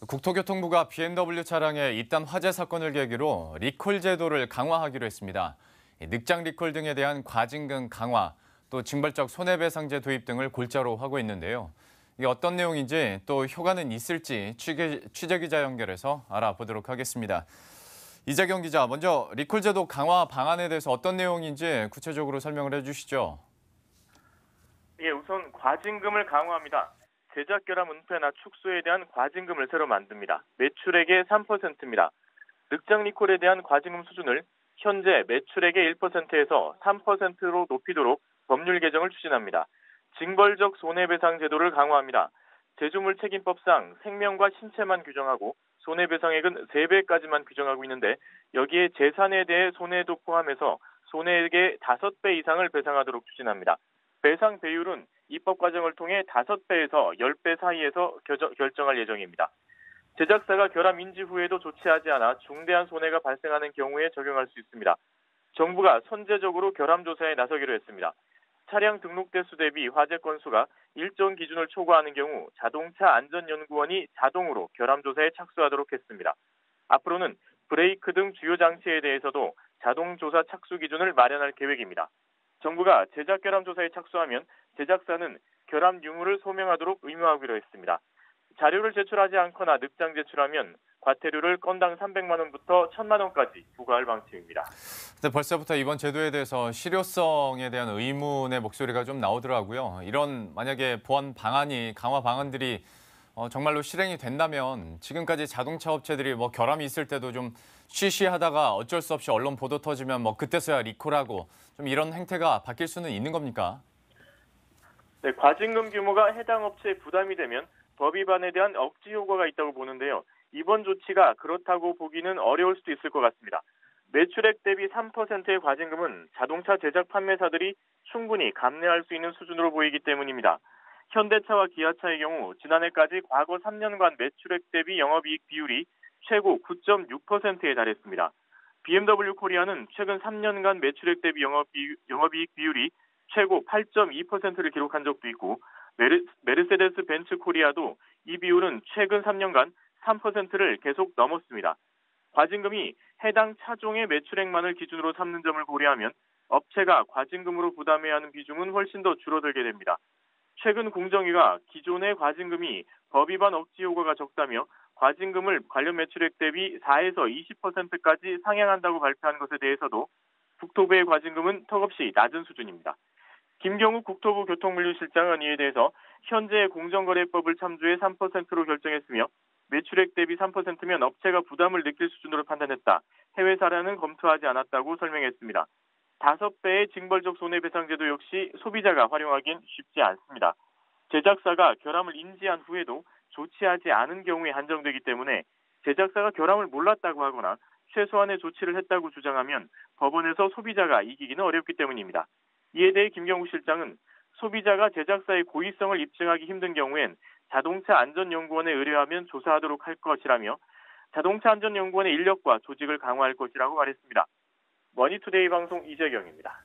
국토교통부가 BMW 차량의 잇단 화재 사건을 계기로 리콜 제도를 강화하기로 했습니다. 늑장 리콜 등에 대한 과징금 강화, 또 징벌적 손해배상제 도입 등을 골자로 하고 있는데요. 이게 어떤 내용인지 또 효과는 있을지 취재 기자 연결해서 알아보도록 하겠습니다. 이재경 기자, 먼저 리콜 제도 강화 방안에 대해서 어떤 내용인지 구체적으로 설명을 해주시죠. 예, 우선 과징금을 강화합니다. 제작, 결함, 은폐나 축소에 대한 과징금을 새로 만듭니다. 매출액의 3%입니다. 늑장 리콜에 대한 과징금 수준을 현재 매출액의 1%에서 3%로 높이도록 법률 개정을 추진합니다. 징벌적 손해배상 제도를 강화합니다. 제조물 책임법상 생명과 신체만 규정하고 손해배상액은 3배까지만 규정하고 있는데 여기에 재산에 대해 손해도 포함해서 손해액의 5배 이상을 배상하도록 추진합니다. 배상 배율은 입법 과정을 통해 5배에서 10배 사이에서 결정할 예정입니다. 제작사가 결함 인지 후에도 조치하지 않아 중대한 손해가 발생하는 경우에 적용할 수 있습니다. 정부가 선제적으로 결함 조사에 나서기로 했습니다. 차량 등록 대수 대비 화재 건수가 일정 기준을 초과하는 경우 자동차 안전연구원이 자동으로 결함 조사에 착수하도록 했습니다. 앞으로는 브레이크 등 주요 장치에 대해서도 자동 조사 착수 기준을 마련할 계획입니다. 정부가 제작 결함 조사에 착수하면 제작사는 결함 유무를 소명하도록 의무하기로 했습니다. 자료를 제출하지 않거나 늑장 제출하면 과태료를 건당 300만 원부터 1,000만 원까지 부과할 방침입니다. 근데 벌써부터 이번 제도에 대해서 실효성에 대한 의문의 목소리가 좀 나오더라고요. 이런 만약에 보완 방안이 강화 방안들이 정말로 실행이 된다면 지금까지 자동차 업체들이 결함이 있을 때도 좀 쉬쉬하다가 어쩔 수 없이 언론 보도 터지면 그때서야 리콜하고 좀 이런 행태가 바뀔 수는 있는 겁니까? 네, 과징금 규모가 해당 업체에 부담이 되면 법 위반에 대한 억지 효과가 있다고 보는데요. 이번 조치가 그렇다고 보기는 어려울 수도 있을 것 같습니다. 매출액 대비 3%의 과징금은 자동차 제작 판매사들이 충분히 감내할 수 있는 수준으로 보이기 때문입니다. 현대차와 기아차의 경우 지난해까지 과거 3년간 매출액 대비 영업이익 비율이 최고 9.6%에 달했습니다. BMW 코리아는 최근 3년간 매출액 대비 영업이익 비율이 최고 8.2%를 기록한 적도 있고 메르세데스 벤츠 코리아도 이 비율은 최근 3년간 3%를 계속 넘었습니다. 과징금이 해당 차종의 매출액만을 기준으로 삼는 점을 고려하면 업체가 과징금으로 부담해야 하는 비중은 훨씬 더 줄어들게 됩니다. 최근 공정위가 기존의 과징금이 법 위반 억지 효과가 적다며 과징금을 관련 매출액 대비 4에서 20%까지 상향한다고 발표한 것에 대해서도 국토부의 과징금은 턱없이 낮은 수준입니다. 김경욱 국토부 교통물류실장은 이에 대해서 현재 공정거래법을 참조해 3%로 결정했으며 매출액 대비 3%면 업체가 부담을 느낄 수준으로 판단했다. 해외 사례는 검토하지 않았다고 설명했습니다. 5배의 징벌적 손해배상제도 역시 소비자가 활용하기는 쉽지 않습니다. 제작사가 결함을 인지한 후에도 조치하지 않은 경우에 한정되기 때문에 제작사가 결함을 몰랐다고 하거나 최소한의 조치를 했다고 주장하면 법원에서 소비자가 이기기는 어렵기 때문입니다. 이에 대해 김경욱 실장은 소비자가 제작사의 고의성을 입증하기 힘든 경우엔 자동차 안전연구원에 의뢰하면 조사하도록 할 것이라며 자동차 안전연구원의 인력과 조직을 강화할 것이라고 말했습니다. 머니투데이 방송 이재경입니다.